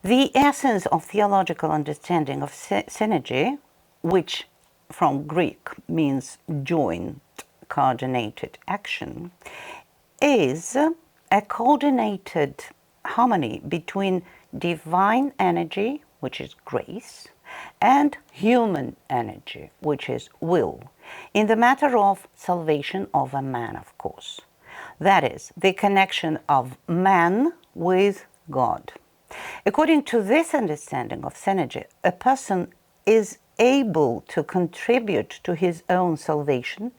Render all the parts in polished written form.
The essence of theological understanding of synergy, which from Greek means joint, coordinated action, is a coordinated harmony between divine energy, which is grace, and human energy, which is will, in the matter of salvation of a man, of course. That is, the connection of man with God. According to this understanding of synergy, a person is able to contribute to his own salvation,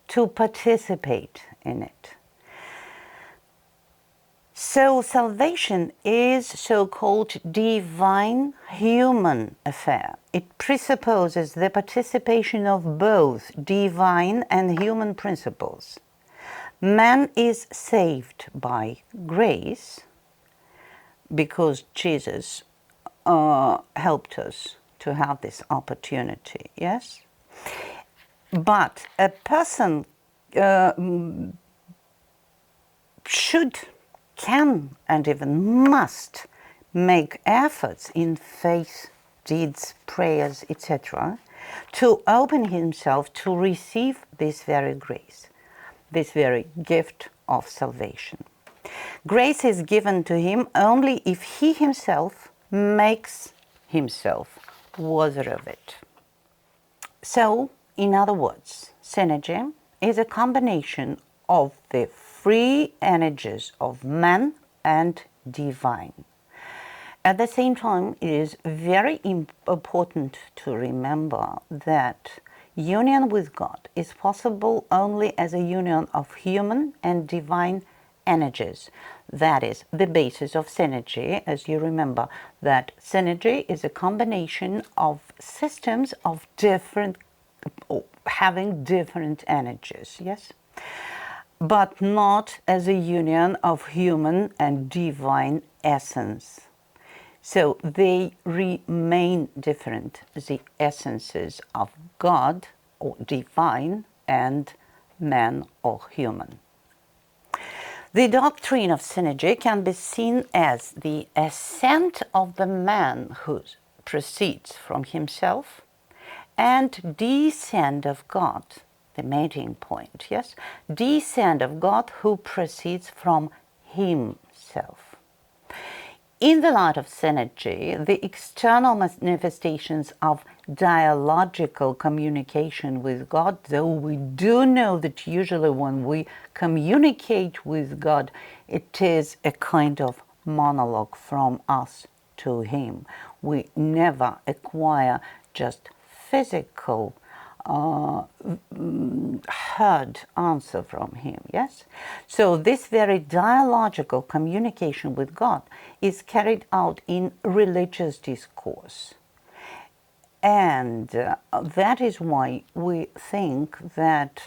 to participate in it. So salvation is so-called divine human affair. It presupposes the participation of both divine and human principles. Man is saved by grace because Jesus helped us to have this opportunity, yes? But a person should, can, and even must make efforts in faith, deeds, prayers, etc., to open himself to receive this very grace, this very gift of salvation. Grace is given to him only if he himself makes himself worthy of it. So, in other words, synergy is a combination of the free energies of man and divine. At the same time, it is very important to remember that union with God is possible only as a union of human and divine energies. That is the basis of synergy, as you remember, that synergy is a combination of systems of different, having different energies, yes? But not as a union of human and divine essence. So they remain different, the essences of God or divine and man or human. The doctrine of synergy can be seen as the ascent of the man who proceeds from himself and descent of God, the meeting point, yes? Descent of God who proceeds from himself. In the light of synergy, the external manifestations of dialogical communication with God, though we do know that usually when we communicate with God, it is a kind of monologue from us to Him. We never acquire just physical heard answer from him, yes? So this very dialogical communication with God is carried out in religious discourse. And that is why we think that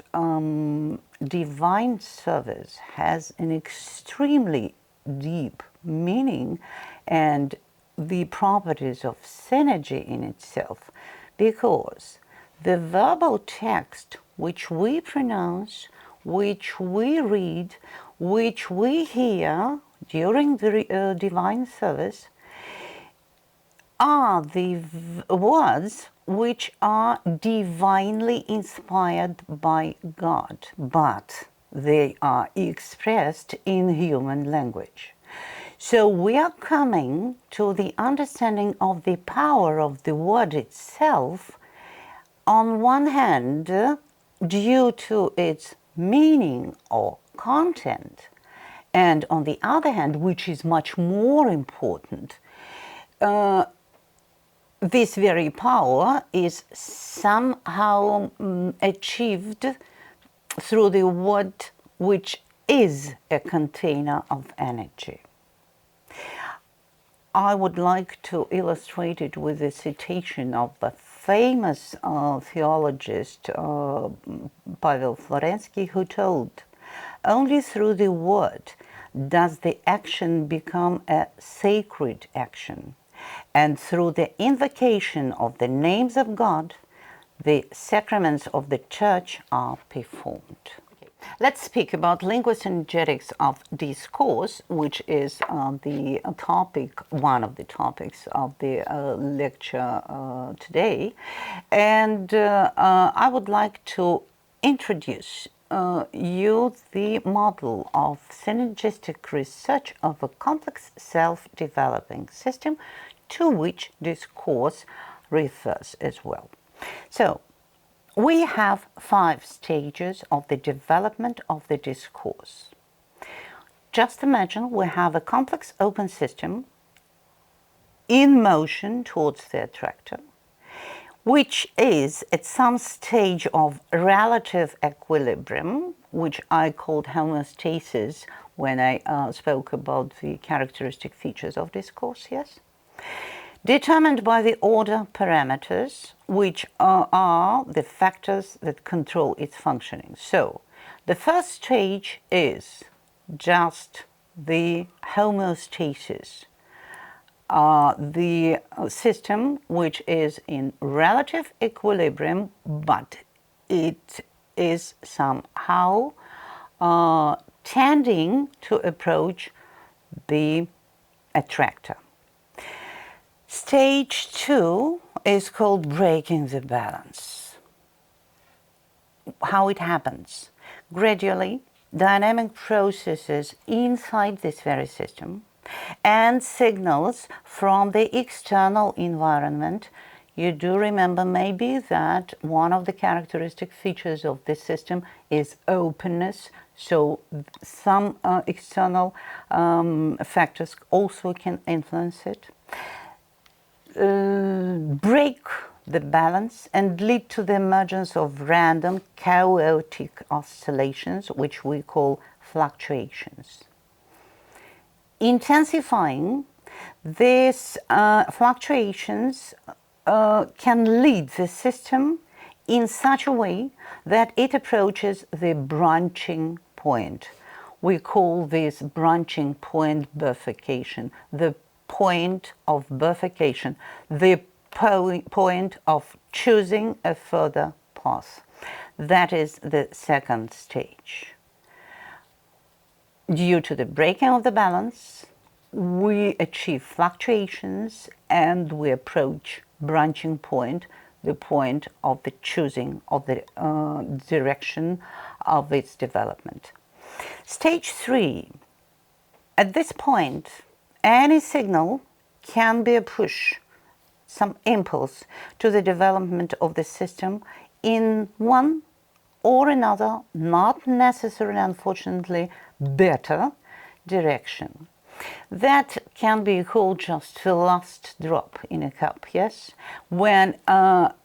divine service has an extremely deep meaning and the properties of synergy in itself, because the verbal text which we pronounce, which we read, which we hear during the divine service, are the words which are divinely inspired by God, but they are expressed in human language. So we are coming to the understanding of the power of the word itself, on one hand, due to its meaning or content, and on the other hand, which is much more important, this very power is somehow achieved through the word which is a container of energy. I would like to illustrate it with a citation of a famous theologist, Pavel Florensky, who told, "Only through the word does the action become a sacred action, and through the invocation of the names of God, the sacraments of the Church are performed." Let's speak about linguosynergetics of discourse, which is the topic, one of the topics of the lecture today. And I would like to introduce you the model of synergistic research of a complex self-developing system to which discourse refers as well. So, we have 5 stages of the development of the discourse. Just imagine we have a complex open system in motion towards the attractor, which is at some stage of relative equilibrium, which I called homeostasis when I spoke about the characteristic features of discourse, yes? Determined by the order parameters, which are the factors that control its functioning. So, the first stage is just the homeostasis, the system which is in relative equilibrium, but it is somehow tending to approach the attractor. Stage 2 is called breaking the balance. How it happens? Gradually, dynamic processes inside this very system and signals from the external environment. You do remember maybe that one of the characteristic features of this system is openness, so some external factors also can influence it. Break the balance and lead to the emergence of random chaotic oscillations, which we call fluctuations. Intensifying these fluctuations can lead the system in such a way that it approaches the branching point. We call this branching point bifurcation, the point of bifurcation, the point of choosing a further path. That is the second stage. Due to the breaking of the balance, we achieve fluctuations and we approach branching point, the point of the choosing of the direction of its development. Stage 3. At this point, any signal can be a push, some impulse to the development of the system in one or another, not necessarily, unfortunately, better direction. That can be called just the last drop in a cup, yes? When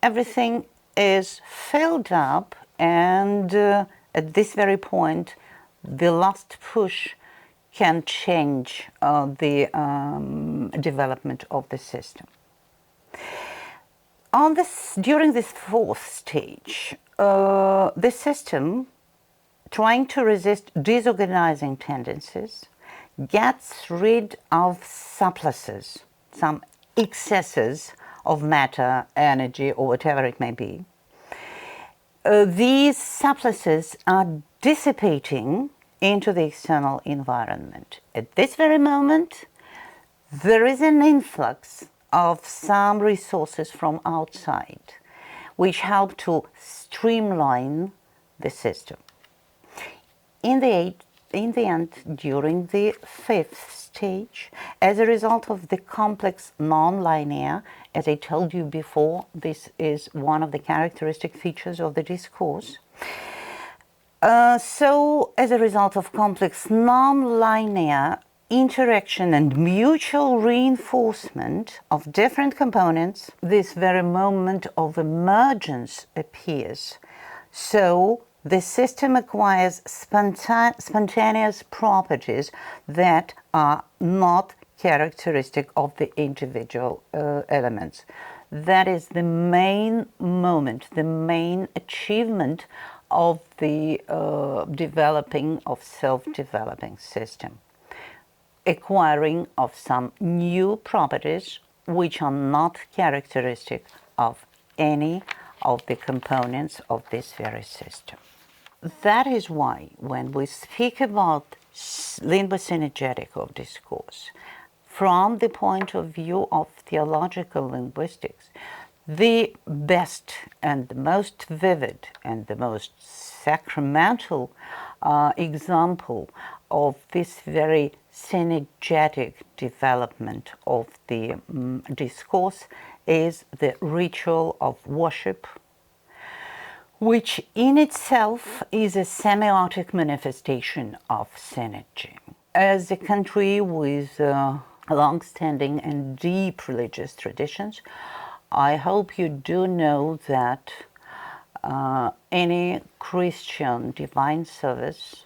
everything is filled up and at this very point, the last push can change the development of the system. During this 4th stage, the system, trying to resist disorganizing tendencies, gets rid of surpluses, some excesses of matter, energy, or whatever it may be. These surpluses are dissipating into the external environment. At this very moment, there is an influx of some resources from outside, which help to streamline the system. In the end, during the 5th stage, as a result of the complex non-linear, as I told you before, this is one of the characteristic features of the discourse. So, as a result of complex non-linear interaction and mutual reinforcement of different components, this very moment of emergence appears. So, the system acquires spontaneous properties that are not characteristic of the individual elements. That is the main moment, the main achievement of the developing of self-developing system. Acquiring of some new properties which are not characteristic of any of the components of this very system. that is why when we speak about linguosynergetic of discourse, from the point of view of theological linguistics, the best and the most vivid and the most sacramental example of this very synergetic development of the discourse is the ritual of worship, which in itself is a semiotic manifestation of synergy. As a country with long-standing and deep religious traditions, I hope you do know that any Christian divine service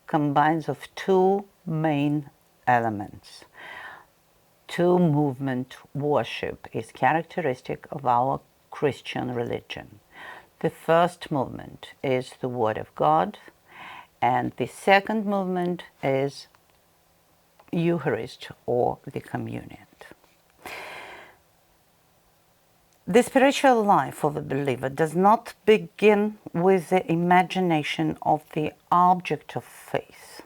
combines of two main elements. Two movement worship is characteristic of our Christian religion. The first movement is the Word of God, and the second movement is Eucharist or the Communion. The spiritual life of a believer does not begin with the imagination of the object of faith,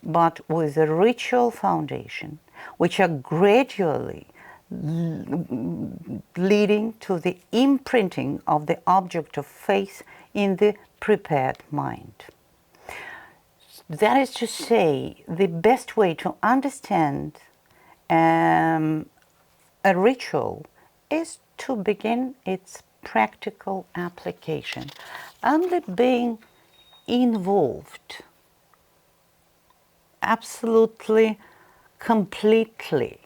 but with a ritual foundation, which are gradually leading to the imprinting of the object of faith in the prepared mind. That is to say, the best way to understand a ritual is to begin its practical application. Only being involved absolutely, completely,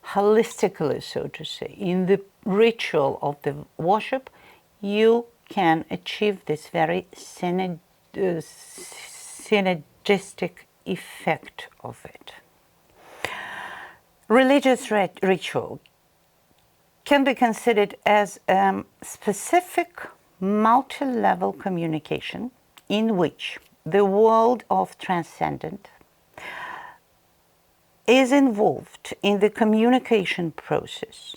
holistically, so to say, in the ritual of the worship, you can achieve this very synergistic effect of it. Religious ritual can be considered as a specific multi-level communication in which the world of transcendent is involved in the communication process.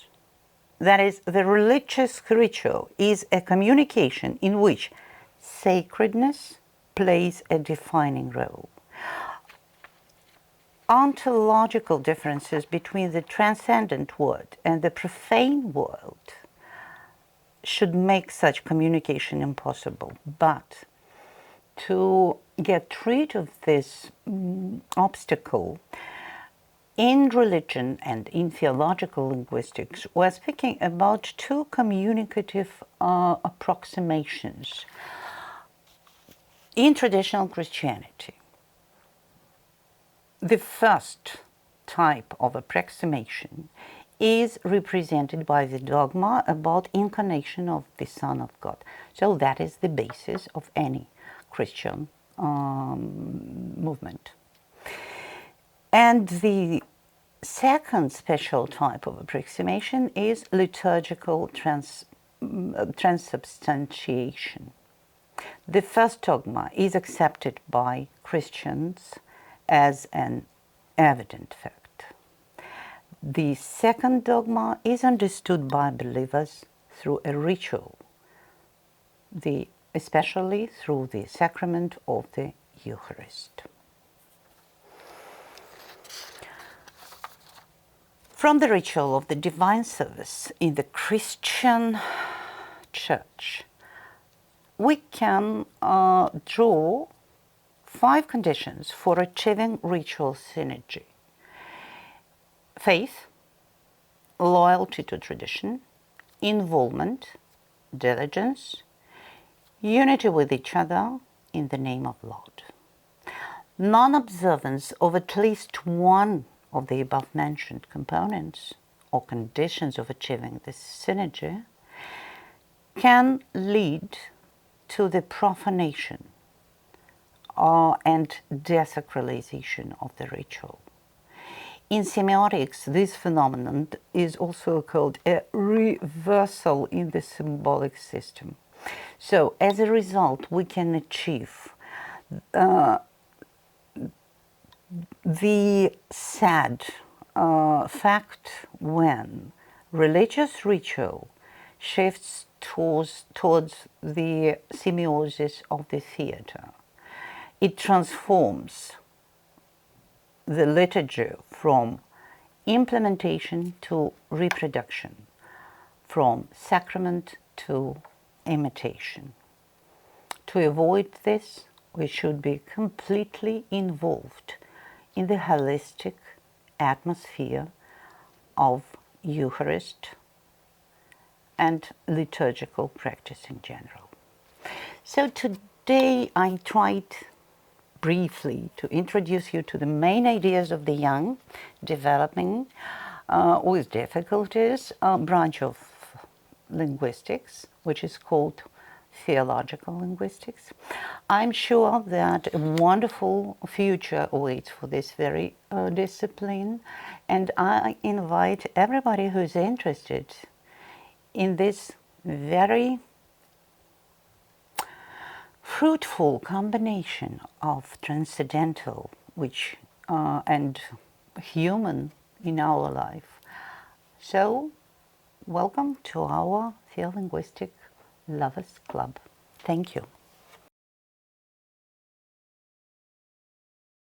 That is, the religious ritual is a communication in which sacredness plays a defining role. Ontological differences between the transcendent world and the profane world should make such communication impossible. But to get rid of this obstacle, in religion and in theological linguistics, we're speaking about two communicative approximations. In traditional Christianity, the first type of approximation is represented by the dogma about incarnation of the Son of God. So that is the basis of any Christian movement. And the second special type of approximation is liturgical transubstantiation. The first dogma is accepted by Christians as an evident fact. The second dogma is understood by believers through a ritual, especially through the sacrament of the Eucharist. From the ritual of the divine service in the Christian Church, we can draw 5 conditions for achieving ritual synergy: faith, loyalty to tradition, involvement, diligence, unity with each other in the name of Lord. Non-observance of at least one of the above-mentioned components or conditions of achieving this synergy can lead to the profanation and desacralization of the ritual. In semiotics, this phenomenon is also called a reversal in the symbolic system. So, as a result, we can achieve the sad fact when religious ritual shifts towards the semiosis of the theatre. It transforms the liturgy from implementation to reproduction, from sacrament to imitation. To avoid this, we should be completely involved in the holistic atmosphere of Eucharist and liturgical practice in general. So today I tried briefly to introduce you to the main ideas of the young developing with difficulties branch of linguistics, which is called theological linguistics. I'm sure that a wonderful future awaits for this very discipline, and I invite everybody who's interested in this very fruitful combination of transcendental and human in our life. So, welcome to our Theolinguistic Lovers Club. Thank you.